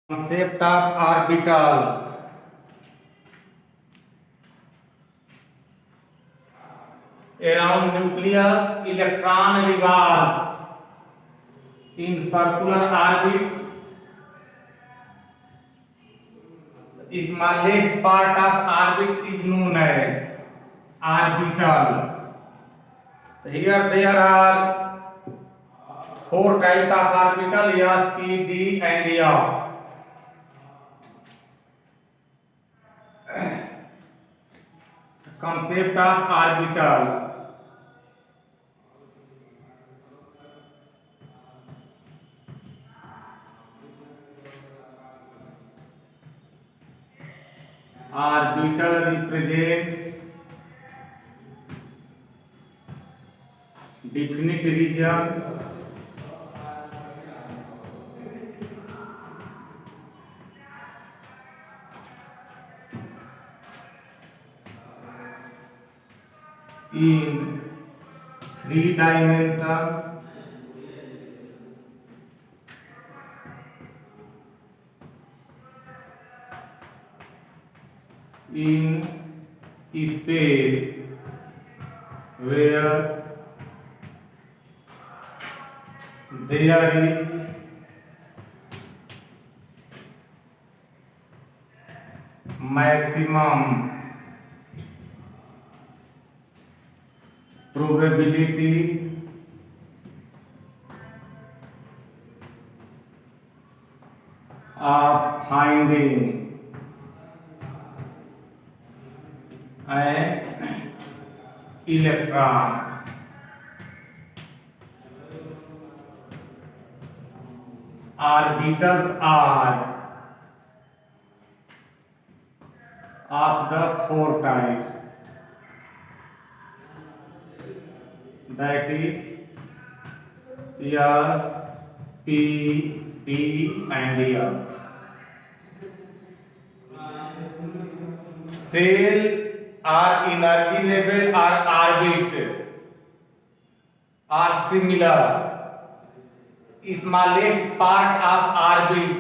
Concept of orbital. Around nucleus, electron revolves in circular orbits. The smallest part of orbit is known as orbital. Here there are four types of orbital: S, P, D, and F. Concept of orbital. Orbital represents definite region in three dimensions. In space where there is maximum probability of finding an electron. Orbitals are of the four types, that is S, P, D, and F. Cell or energy level or orbit are similar. Smallest part of orbit.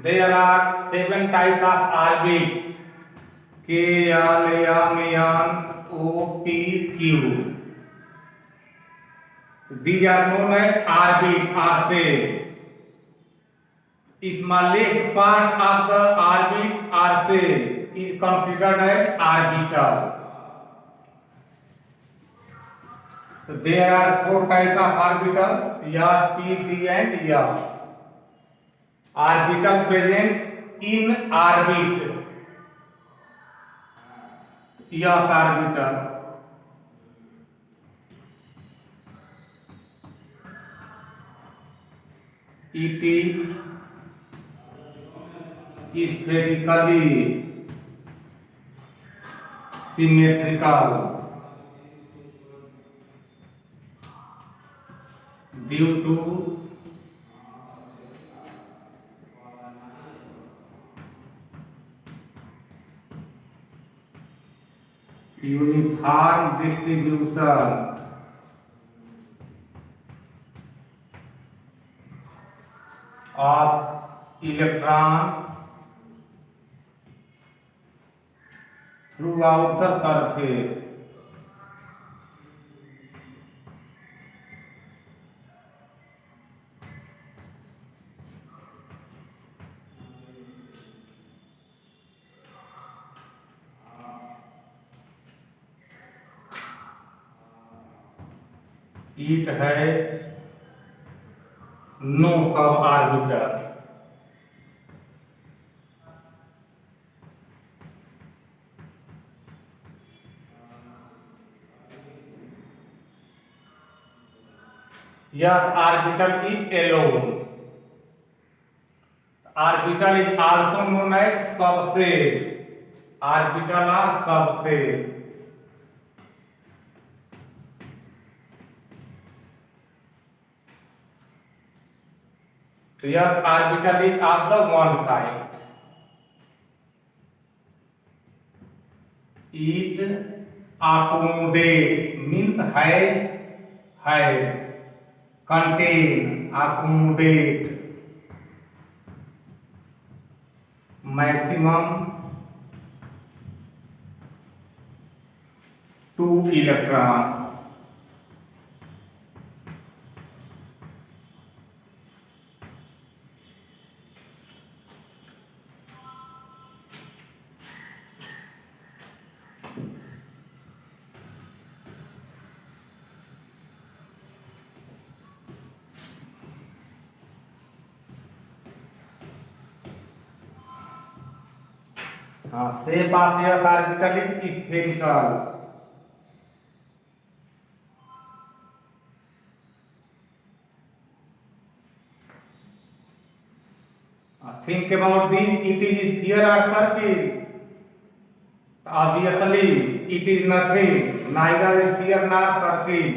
There are 7 types of orbit: K, L, M, N, O, P, Q. These are known as orbit or cell. Smallest part of the orbit or cell is considered as orbital. So there are 4 types of orbitals: S, P, D, and F. Orbital present in orbit. S orbital. It is spherically symmetrical due to uniform distribution of electrons throughout the surface. It has no suborbital. Yes, orbital is alone. Orbital is also known as subshell. Orbital or subshell. Yes, orbital is of the one kind. It accommodates means have, contain, accommodate maximum 2 electrons. Shape of S orbital is spherical. Think about this. It is sphere or circle? Obviously, it is nothing. Neither sphere nor circle.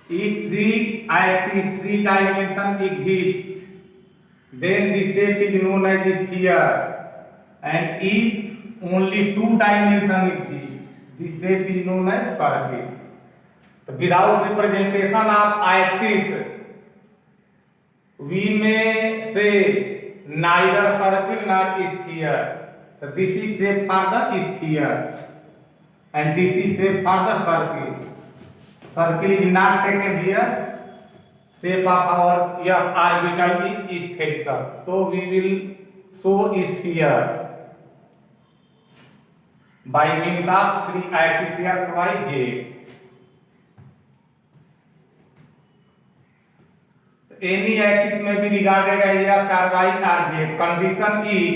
If three axes, three dimensions exist, then the shape is known as sphere. And if only two dimensions exist, the shape is known as circle. So without representation of axis, we may say neither circle nor sphere. So this is shape for the sphere, and this is shape for the circle. Circle is not taken here. Shape of our orbital is spherical. So we will show sphere by means of three axes x, y, z. Any axis may be regarded as x or y or z. Condition is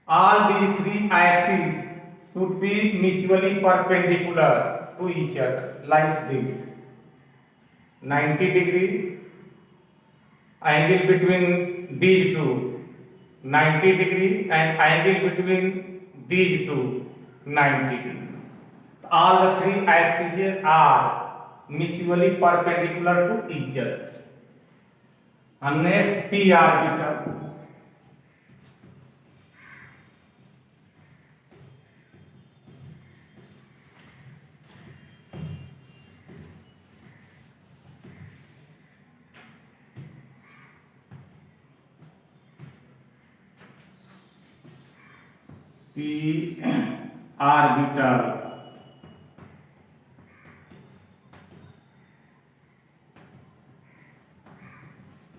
all these three axes should be mutually perpendicular to each other, like this. 90 degree angle between these two, 90 degree, and angle between these two, 90 degree. All the three axes are mutually perpendicular to each other. And next, p orbital. p orbital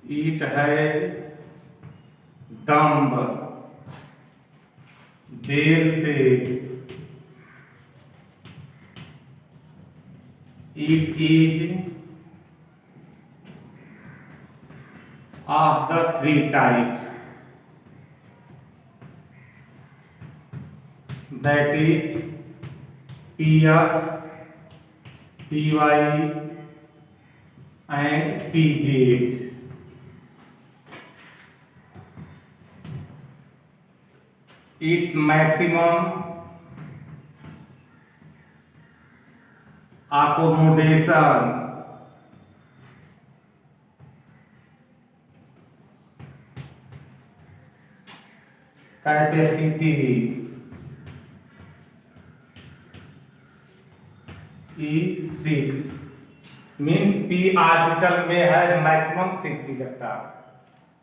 it has dumb bell shape. It is of the three types, that is px, py, and pz. Its maximum accommodation capacity is 6. Means p orbital may have maximum 6 electrons.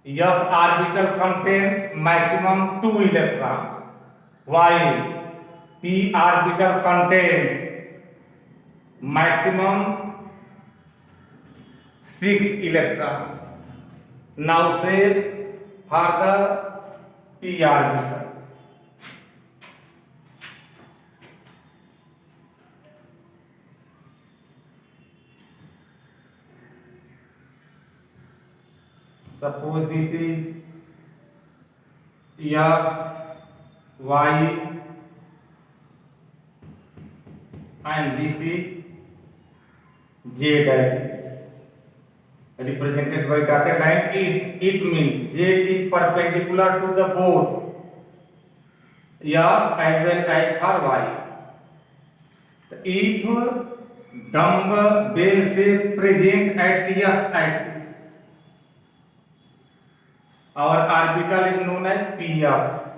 S orbital contains maximum 2 electrons, while p orbital contains maximum 6 electrons. Now shape for the p orbital. Suppose this is x, y, and this is z axis, represented by dotted line. It means z is perpendicular to the both x as well as for y. If dumb bell shape present at the x axis, our orbital is known as px.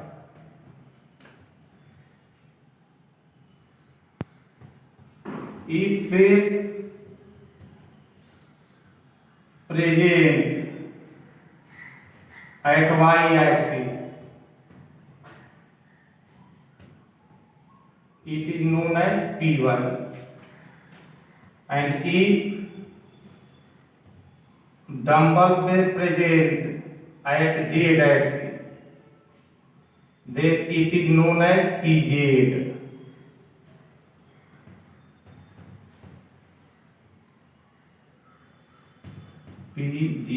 If shape present at y-axis. It is known as Py. And if dumbbells are present at z-axis, then it is known as Pz. Pz.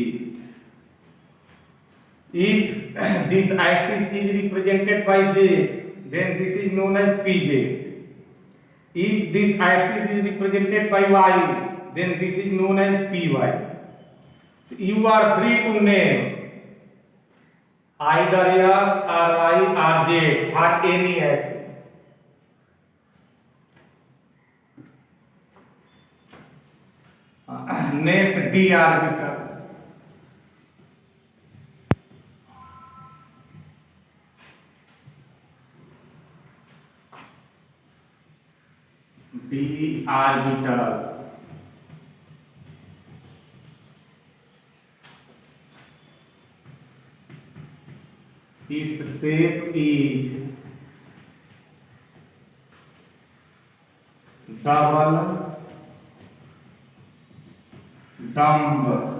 If this axis is represented by z, then this is known as Pz. If this axis is represented by y, then this is known as Py. You are free to name either x or y or z for any axis. Next, d orbital. D orbital. Its shape is double dumbbell.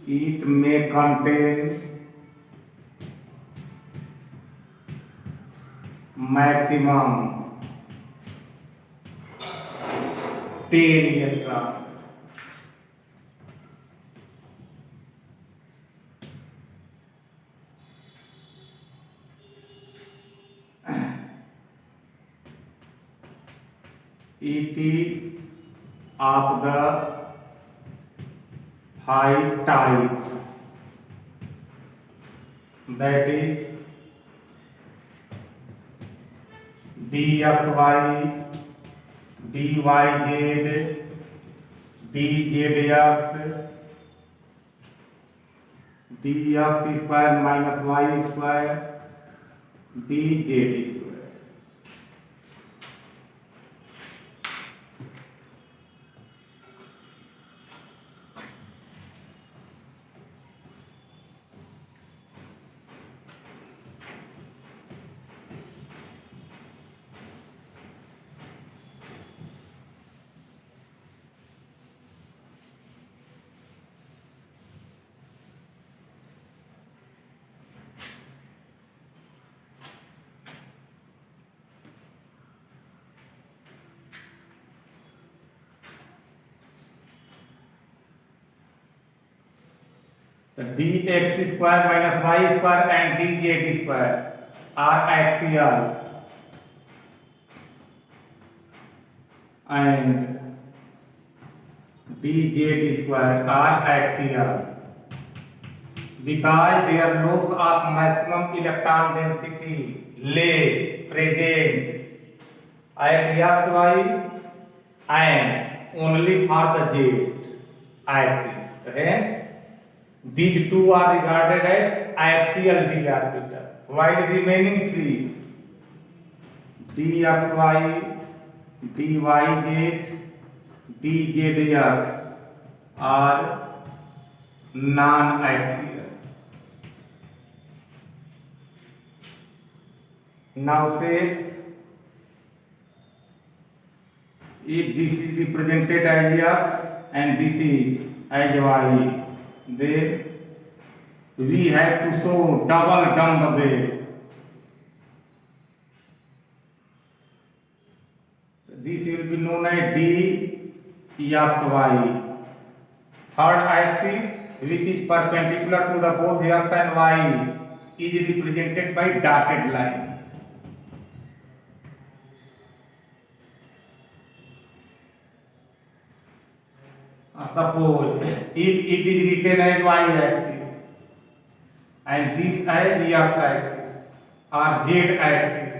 It may contain maximum 10 electrons. It is of the 5 types, that is dxy, dyz, dzx, dx square minus y square, dz square. dx square minus y square and dz square are axial, and dz square are axial because their laws of maximum electron density lay present at xy and only for the z axis. Hence, these two are regarded as axial d orbital, while remaining three dxy, dyz, dzx are non-axial. Now say, if this is represented as x and this is as y, then we have to show double dumbbell. This will be known as dxy. Third axis, which is perpendicular to the both x and y, is represented by dotted line. Suppose if it is written as y-axis and this as x-axis or z-axis,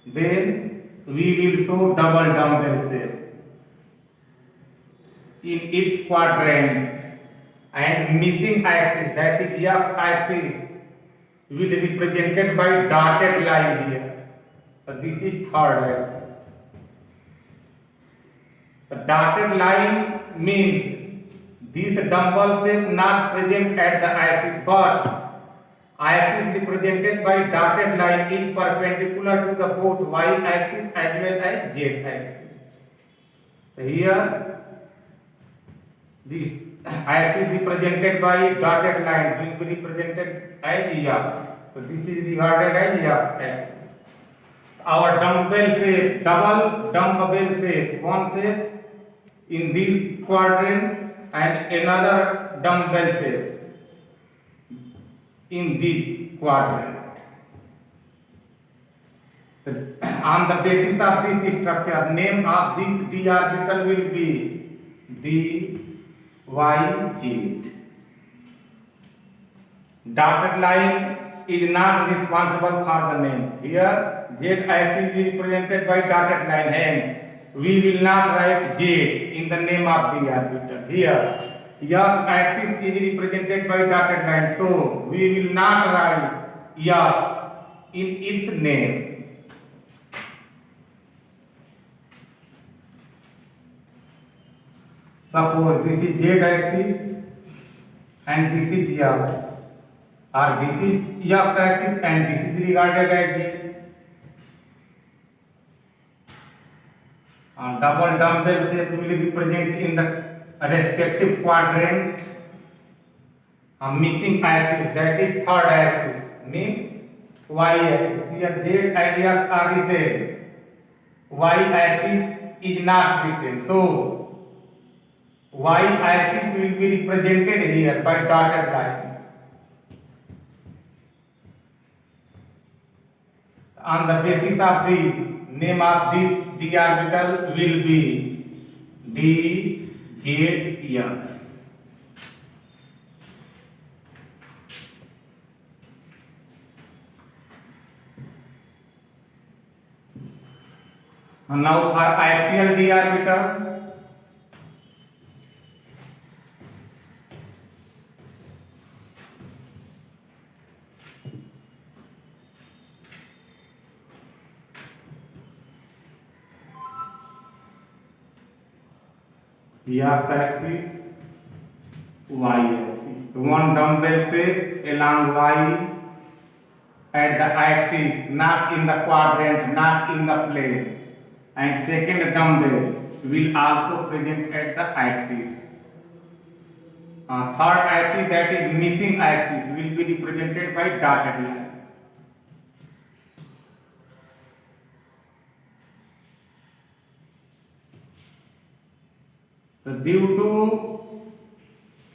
then we will show double dumbbell shape in its quadrant, and missing axis, that is x-axis, will be represented by dotted line here. So this is third axis. The dotted line means this dumbbell shape not present at the axis, but axis represented by dotted line is perpendicular to the both y axis as well as z axis. So here this axis represented by dotted lines will be represented as x. So this is regarded as x axis. Our dumbbell shape, double dumbbell shape, one shape in this quadrant and another dumbbell shape in this quadrant. On the basis of this structure, name of this d orbital will be d y z. Dotted line is not responsible for the name. Here z axis is represented by dotted line, hence we will not write z in the name of the orbital. Here x axis is represented by dotted line, so we will not write x in its name. Suppose this is z axis and this is x, or this is x axis and this is regarded as z. Double dumbbell shape will represent in the respective quadrant missing axis, that is third axis, means y axis. Here z and x are written, y axis is not written, so y axis will be represented here by dotted lines. On the basis of this, name of this d orbital will be d z x. And now for axial d orbital, x axis, y axis. One dumbbell shape along y at the axis, not in the quadrant, not in the plane, and second dumbbell will also present at the axis. Third axis, that is missing axis, will be represented by dotted line. So due to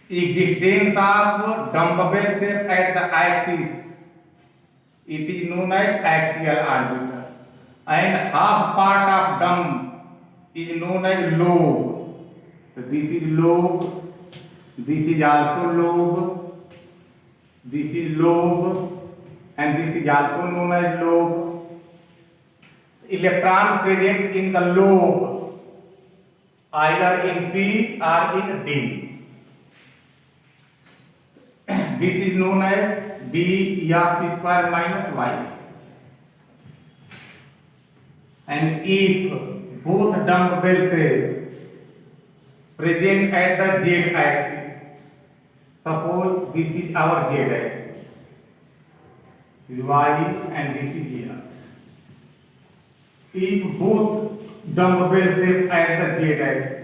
existence of dumbbell shape at the axis, it is known as axial orbital, and half part of dumb is known as lobe. So this is lobe, this is also lobe, this is lobe, and this is also known as lobe. Electron present in the lobe either in P or in D. This is known as d x square minus y. And if both dumbbell shape present at the z axis, suppose this is our z axis, this is y and this is x. If both dumbbell shape at the z axis,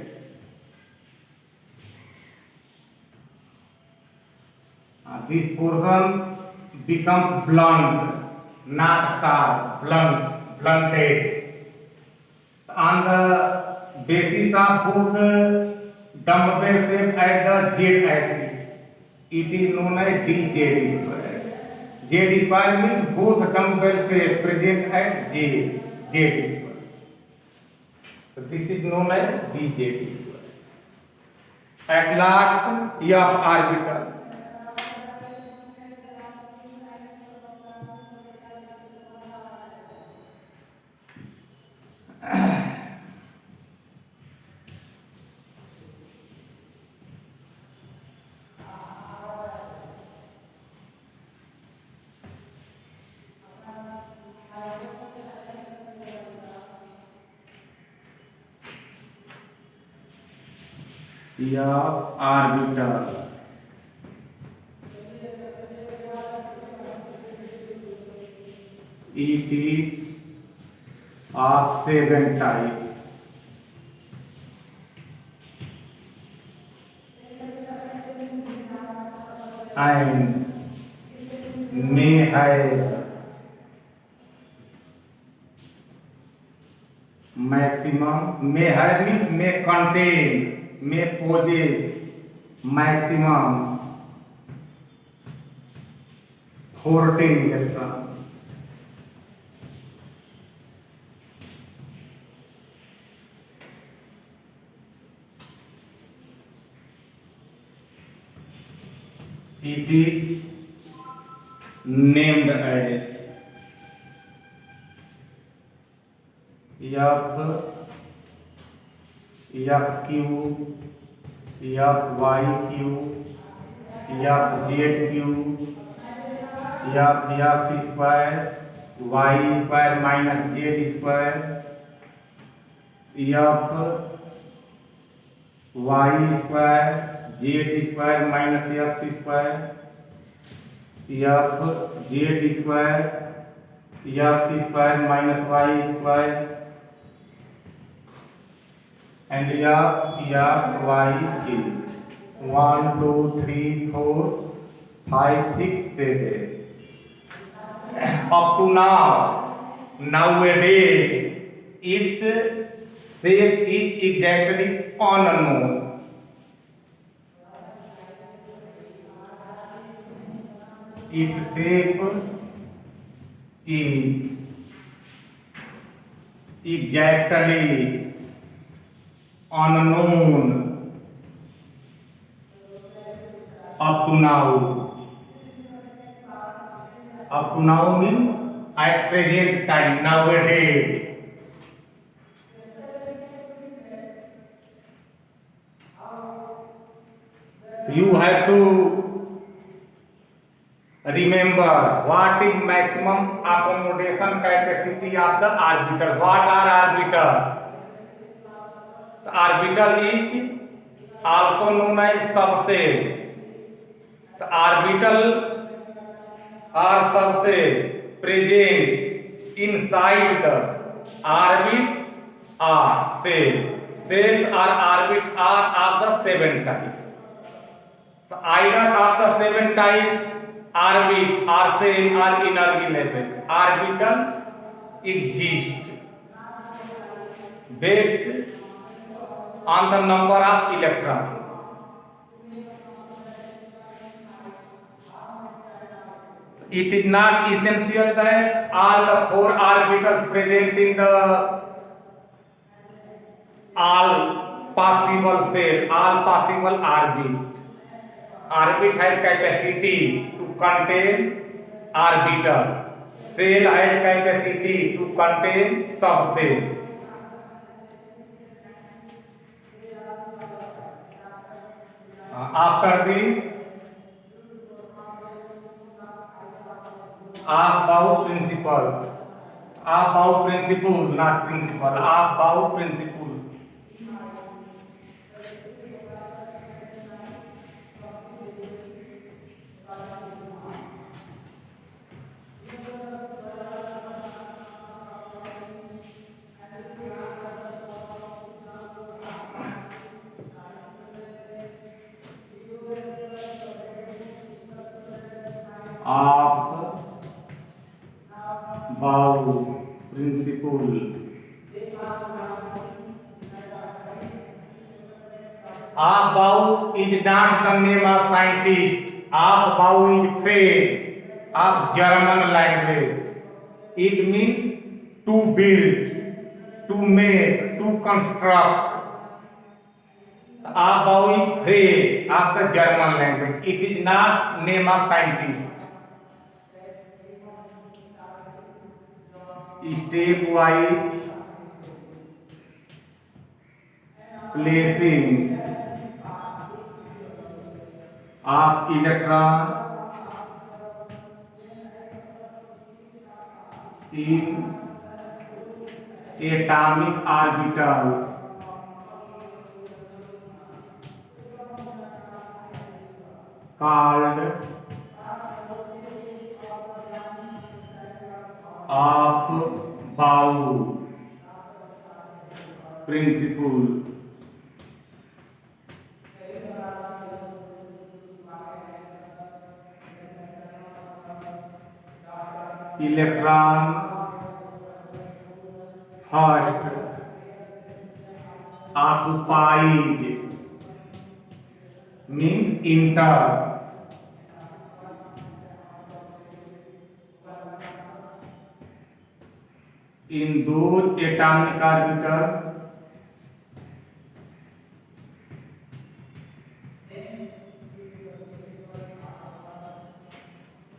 this portion becomes blunt, not sharp, blunted. On the basis of both dumbbell shape at the z axis, it is known as dz square. Z square means both dumbbell shape present at z square. So this is known as dz square. At last, f orbital. of orbital it is of 7 types and may have maximum, may have means may contain, may possess maximum 14 electrons. It is named as F cube, FY cube, FZ cube, F square, Y square minus Z square, F Y square, Z square minus F square, F Z square, X square minus Y square, and F Y Z. 1, 2, 3, 4, 5, 6, 7. Up to now, nowadays, its shape is exactly unknown. Its shape is exactly unknown up to now. Up to now means at present time, nowadays. You have to remember what is maximum accommodation capacity of the orbital. What are orbital? The orbital is also known as subshell. The orbital or subshell present inside the orbit or shell. Shells or orbit are of the 7 types. The either of the 7 types orbit or shell or energy level. Orbital exist based on the number of electrons. It is not essential that all the 4 orbitals present in the all possible shell, all possible orbit. Orbit has capacity to contain orbital. Shell has capacity to contain subshell. After this, Aufbau principle. Aufbau principle, not principle. Aufbau principle. Aufbau principle. Aufbau is not the name of scientist. Aufbau is phrase of German language. It means to build, to make, to construct. Aufbau is phrase of the German language. It is not name of scientist. Stepwise placing of electrons in atomic orbitals called Aufbau principle. Electron first occupied means enter in those atomic orbital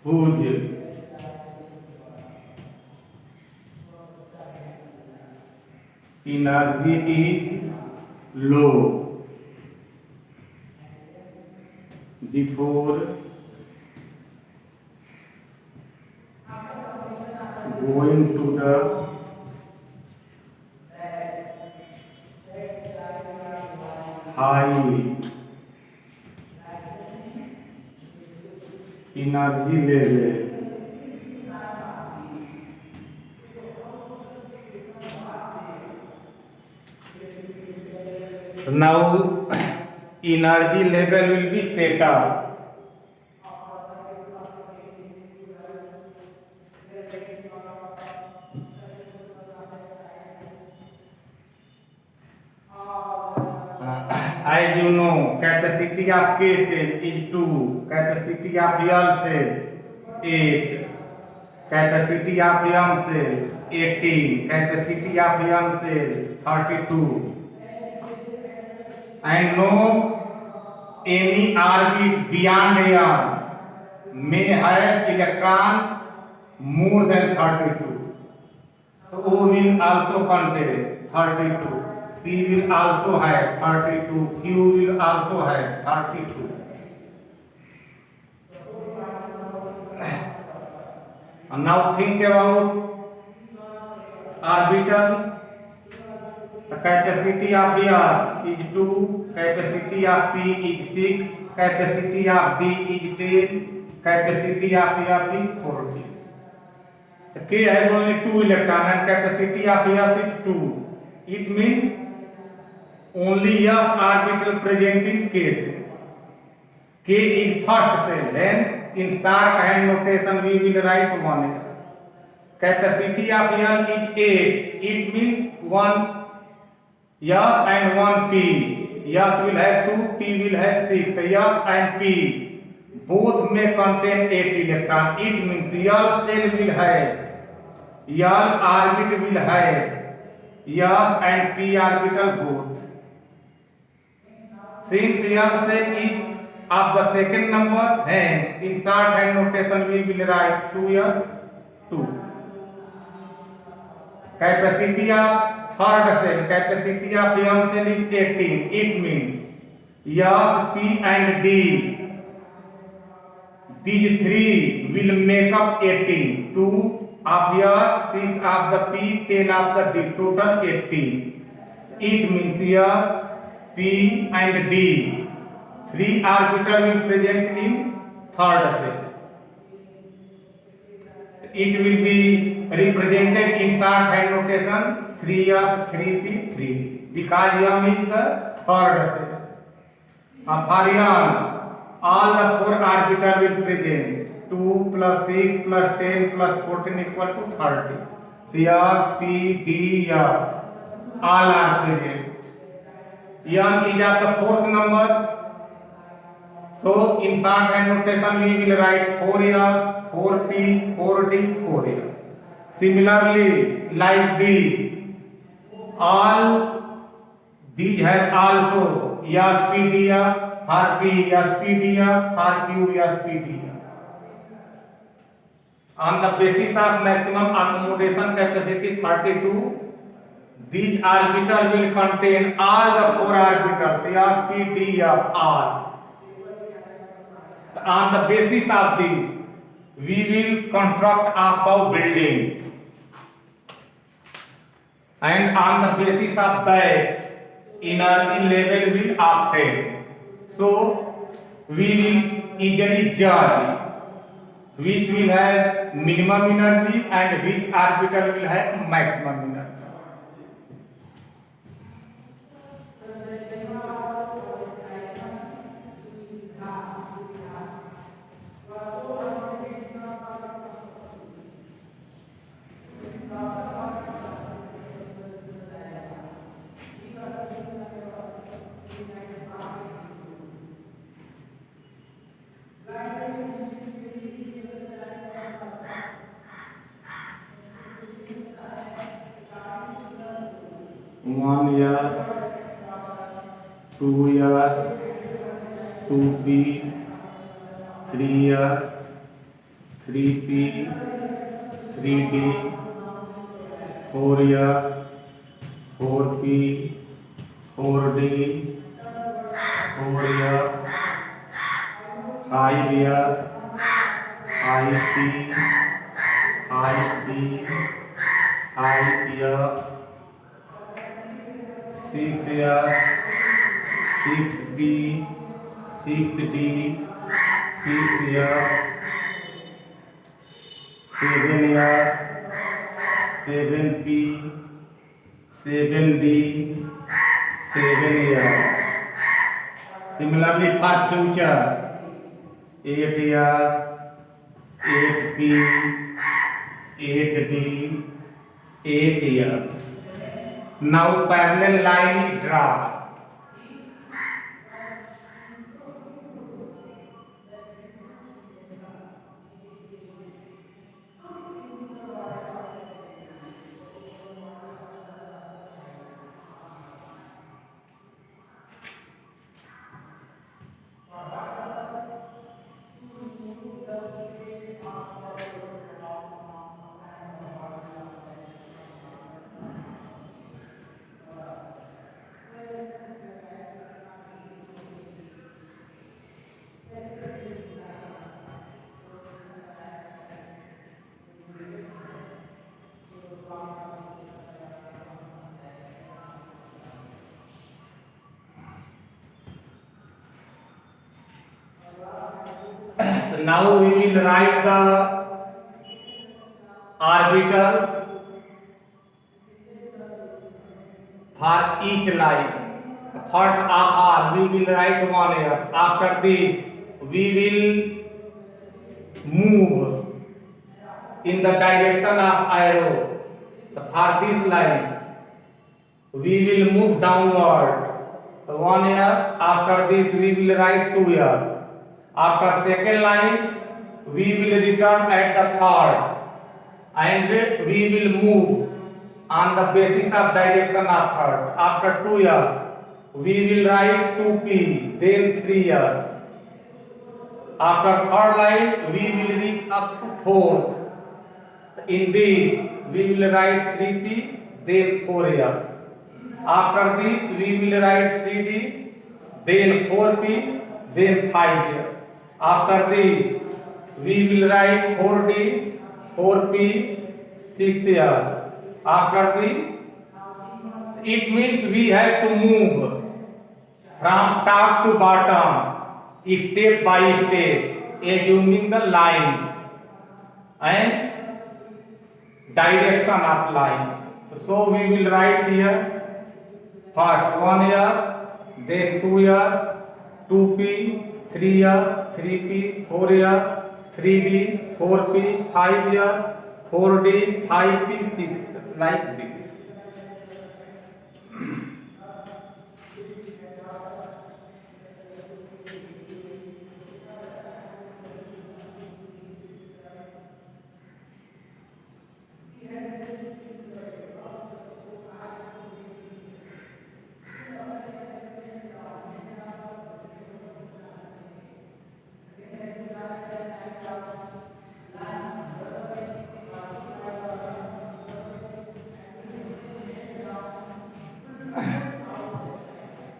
whose energy is low before going to the high energy level. Now energy level will be set up. As you know, capacity of K cell is 2, capacity of L cell 8, capacity of M cell 18, capacity of N cell 32. And no any orbit beyond M may have electron more than 32. So O will also contain 32. P will also have 32. Q will also have 32. And now think about orbital. The capacity of S is 2, capacity of P is 6, capacity of D is 10, capacity of F is 40. The K has only 2 electrons and capacity of S is 2. It means only S orbital present in K cell. K is first cell, hence in shorthand notation we will write 1S. Capacity of L is 8. It means 1 S and 1 P. S will have 2, P will have 6. So S and P both may contain 8 electrons. It means L cell will have, L orbit will have S and P orbital both. Since L cell is of the second number, hence in shorthand notation we will write 2S 2. Capacity of third cell, capacity of M cell is 18. It means S, P and D, these three will make up 18. 2 of S, 6 of the P, 10 of the D, total 18. It means S, P and D, 3 orbital will present in third cell. It will be represented in shorthand notation 3S, 3P, 3D, because M is the third cell. For M, all the 4 orbital will present 2 plus 6 plus 10 plus 14 equal to 30. S, P, D, F, all are present. M is of the 4th number. So in shorthand notation we will write 4S, 4P, 4D, 4F. Similarly, like this, all these have also SPDF for P, SPDF for Q, SPDF. On the basis of maximum accommodation capacity 32, these orbitals will contain all the 4 orbitals, SPDF, all. On the basis of this, we will construct Aufbau building. And on the basis of that, energy level will obtain. So we will easily judge which will have minimum energy and which orbital will have maximum energy. One year, 2 years, 2p, 3 years, 3p, 3d, 4 years, 4p, 4d, 4 years, 5 years, 5p, 5p, 5 years, 6 years, 6b, 6d, 6 years, 7 years, 7p, 7d, 7 years. Similarly for future, 8 years, 8p, 8d, 8 years. Now parallel line is drawn. So now we will write the orbital for each line. First of all, we will write 1 year. After this, we will move in the direction of arrow. For this line, we will move downward. 1 year. After this, we will write 2 years. After second line, we will return at the third, and we will move on the basis of direction of third. After 2 years, we will write 2p, then 3 years. After third line, we will reach up to fourth. In this, we will write 3p, then 4 years. After this, we will write 3d, then 4p, then 5 years. After this, we will write 4d, 4p, 6 years. After this, it means we have to move from top to bottom, step by step, assuming the lines and direction of lines. So we will write here first 1 year, then 2 years, 2p, 3 years, 3p, 4 years, 3d, 4p, 5 years, 4d, 5p, 6, like this.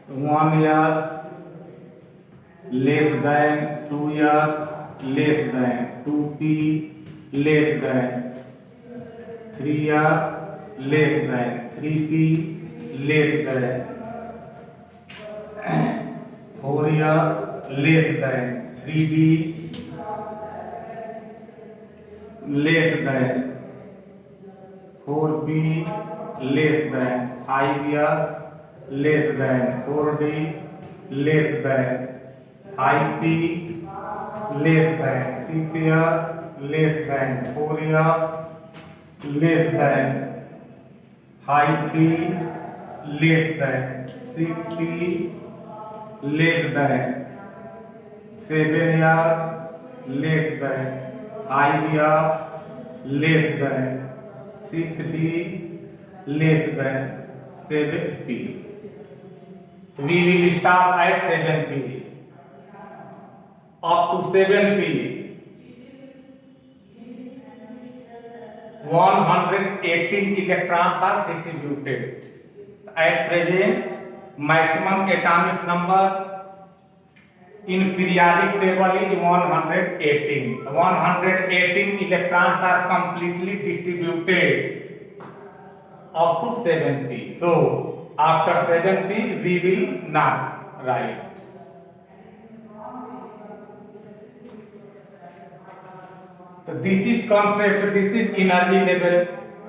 One year less than 2 years less than 2p less than 3 years less than 3p less than 4 years less than 3d less than 4p less than 5s less than 4d less than 5p less than 6s less than 4s less than 5p less than 6p less than 7s less than 5s less than 6d less than 7p. We will start at 7p. Up to 7p, 118 electrons are distributed. At present, maximum atomic number in periodic table is 118. 118 electrons are completely distributed up to 7p. So, after 7p, we will not write. So this is concept, this is energy level.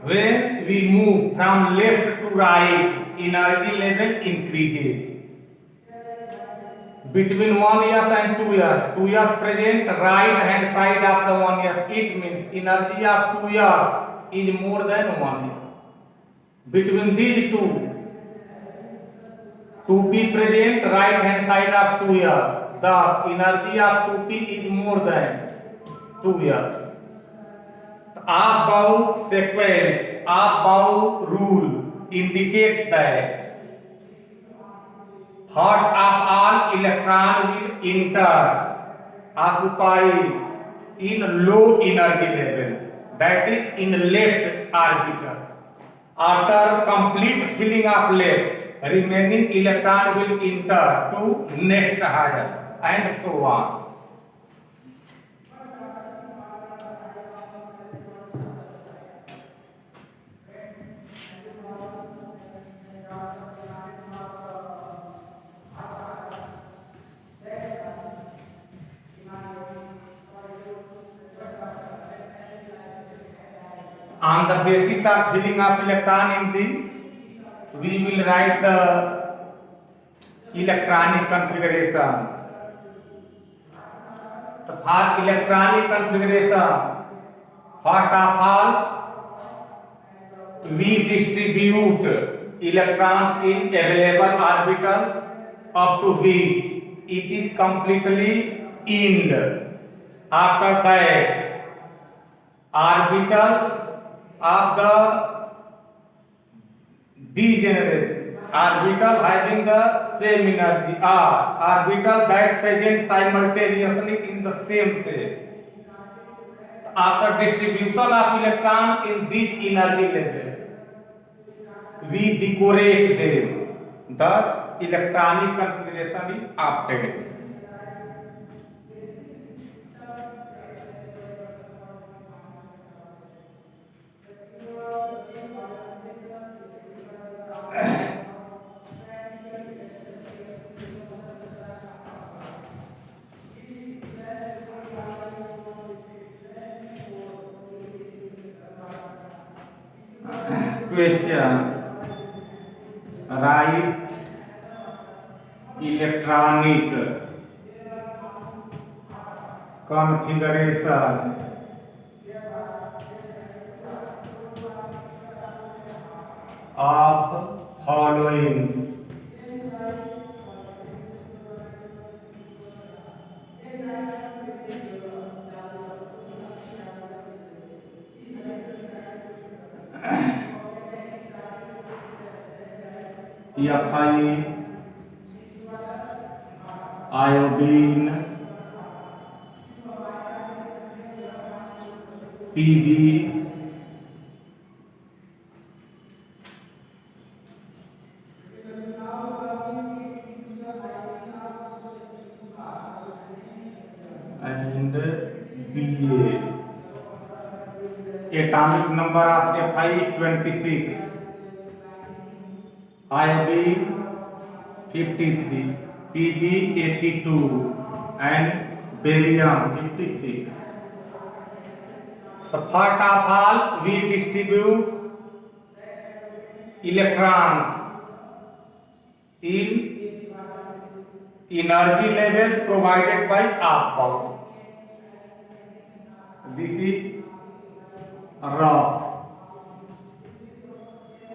When we move from left to right, energy level increases. Between 1 year and 2 years, 2 years present, right hand side of the 1 year, it means energy of 2 years is more than 1 year. Between these two, 2p present, right hand side of 2 years, thus energy of 2p is more than 2 years. Above sequence, above rule indicates that first of all electron will enter, occupies in low energy level, that is in left orbital. After complete filling of left, remaining electron will enter to next higher and so on. On the basis of filling of electron in this, we will write the electronic configuration. So for electronic configuration, first of all, we distribute electrons in available orbitals up to which it is completely end. After that, orbitals of the degenerate orbital having the same energy are orbital that present simultaneously in the same shape. After distribution of electron in these energy levels, we decorate them. Thus, electronic configuration is obtained. Question. Write electronic configuration of following. Fi, iodine, Pb, and Ba. Atomic number of Fi is 26. iodine 53, Pb 82 and barium 56. So first of all, we distribute electrons in energy levels provided by above. This is rough.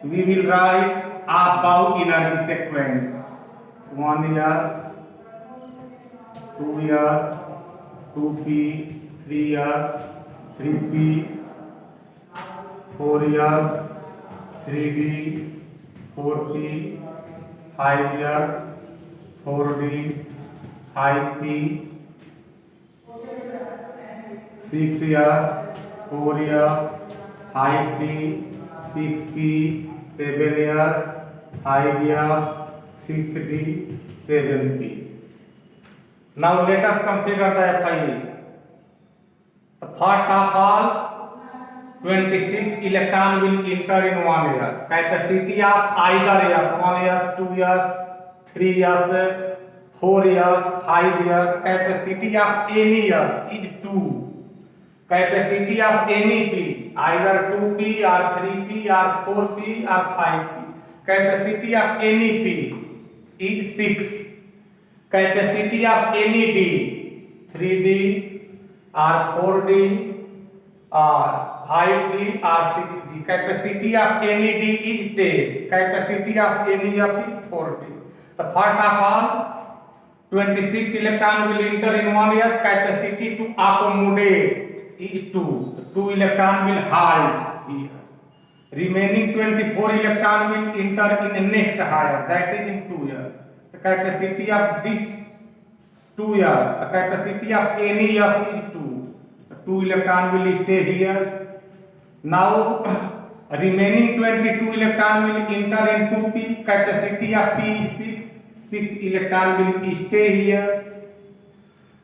We will write above energy sequence. 1 S, 2 S, 2p, 3 S, 3p, 4 S, 3d, 4p, 5 S, 4d, 5p, 6 S, 4 S, 5p, 6p, 7 S, 5 S, 6d, 7p. Now let us consider the FIE. First of all, 26 electron will enter in 1 S. Capacity of either S, 1 S, 2 S, 3 S, 4 S, 5 S. Capacity of any S is 2. Capacity of any P, either 2P or 3P or 4P or 5P. Capacity of any P is 6. Capacity of any D, 3D or 4D or 5D or 6D. Capacity of any D is 10. Capacity of any F is 4D. The first of all, 26 electron will enter in 1 S. Capacity to accommodate is 2. 2 electron will halt here. Remaining 24 electron will enter in next higher, that is in 2 S. The capacity of this 2 S, the capacity of any S is 2. The 2 electron will stay here. Now remaining 22 electron will enter in 2p. Capacity of p is 6. 6 electron will stay here.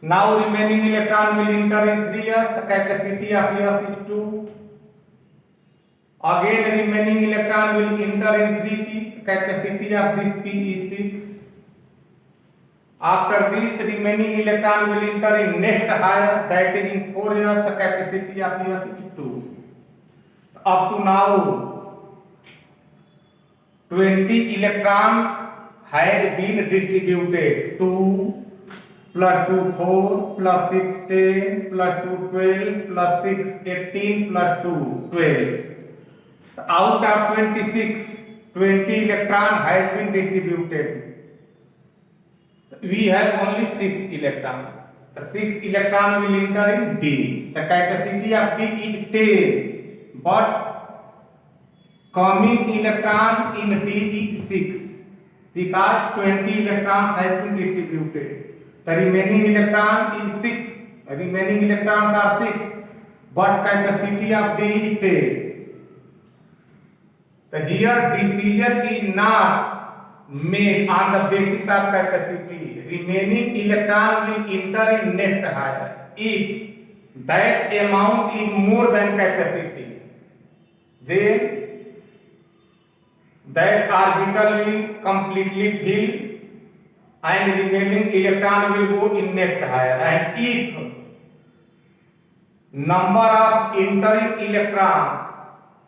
Now remaining electron will enter in 3s. The capacity of S is 2. Again remaining electron will enter in 3p. The capacity of this p is 6. After this, remaining electron will enter in next higher, that is in 4s. The capacity of S is 2. Up to now, 20 electrons has been distributed. 2 plus 2 4 plus 6 10 plus 2 12 plus 6 18 plus 2 12. Out of 26, 20 electrons has been distributed. We have only 6 electrons. The 6 electron will enter in D. The capacity of D is 10, but coming electron in D is 6 because 20 electrons have been distributed. The remaining electron is 6. The remaining electrons are 6, but capacity of D is 10. So here decision is not made on the basis of capacity. Remaining electron will enter in next higher. If that amount is more than capacity, then that orbital will completely fill and remaining electron will go in next higher. And if number of entering electron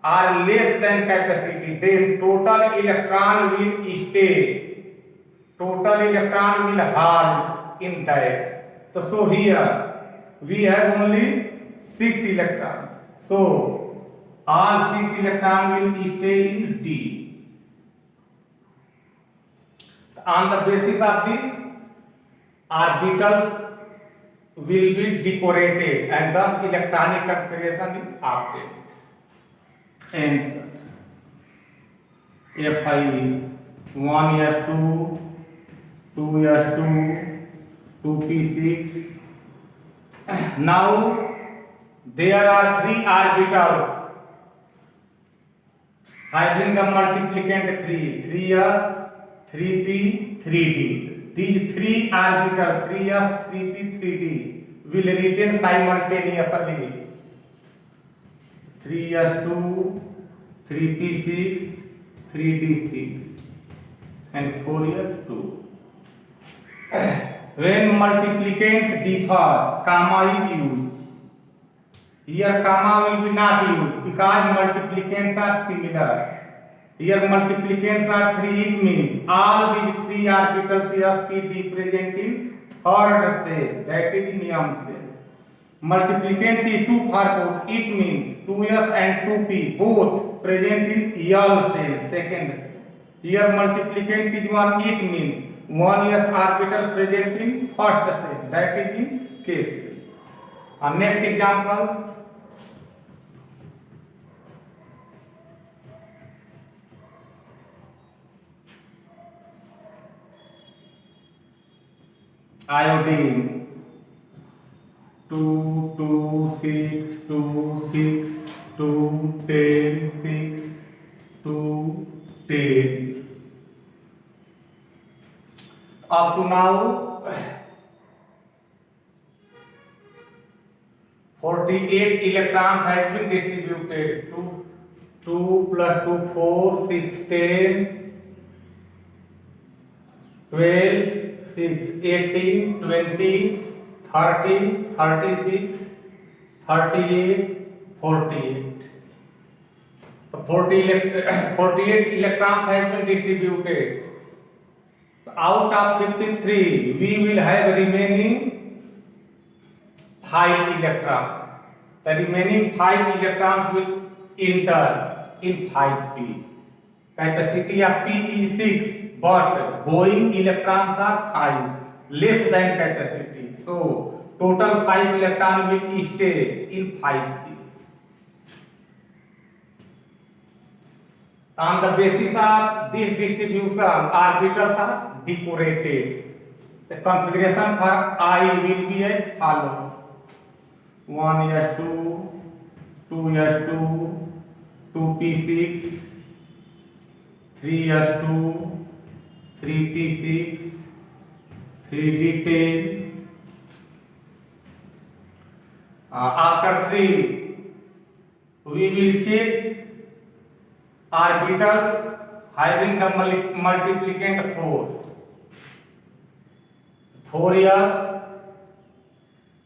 are less than capacity, then total electron will stay. Total electron will hold in that. So here we have only 6 electrons. So all 6 electrons will stay in D. On the basis of this, orbitals will be decorated and thus electronic configuration is obtained. Answer. FIE 1s2, 2s2, 2p6. Now there are 3 orbitals having the multiplicand 3, 3s, 3p, 3d. These 3 orbitals 3s, 3p, 3d will retain simultaneously. 3s2, 3p6, 3d6 and 4s2. When multiplicants differ, comma is used. Here comma will be not used because multiplicants are similar. Here multiplicants are 3, it means all these 3 orbitals sp present in third stage. That is niyam. Multiplicant is 2 for both, it means 2s and 2p both present in L cell, second cell. Here multiplicant is 1, it means 1s orbital present in first cell, that is in K cell. Next example. Iodine 2, 2, 6, 2, 6, 2, 10, 6, 2, 10. Up to now, 48 electrons have been distributed. 2 plus 2, 4, 6, 10, 12, 6, 18, 20, 30, 36, 38, 48. So 48 electrons have been distributed. Out of 53, we will have remaining 5 electrons. The remaining 5 electrons will enter in 5p. Capacity of p is 6, but going electrons are 5, less than capacity. So total 5 electrons will stay in 5p. On the basis of this distribution, orbitals are decorated. The configuration for I will be as follows: 1s2, 2s2, 2p6, 3s2, 3p6, 3d10. After 3, we will check orbitals having the multiplicand 4. 4s,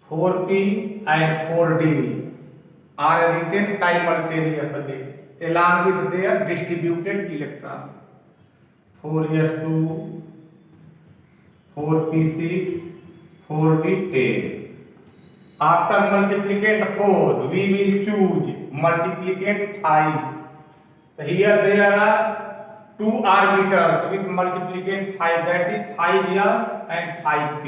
4p and 4d are written simultaneously along with their distributed electrons. 4s2, 4p6, 4d10. After multiplicand 4, we will choose multiplicand 5. So here there are 2 orbitals with multiplicand 5, that is 5s and 5p.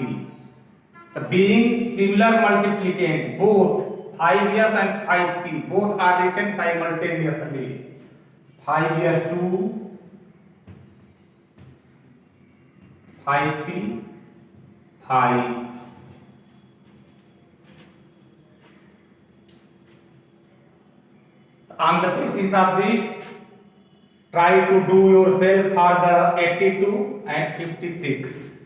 So being similar multiplicand, both 5s and 5p both are written simultaneously. 5s2, 5p, 5. On the basis of this, try to do yourself for the 82 and 56.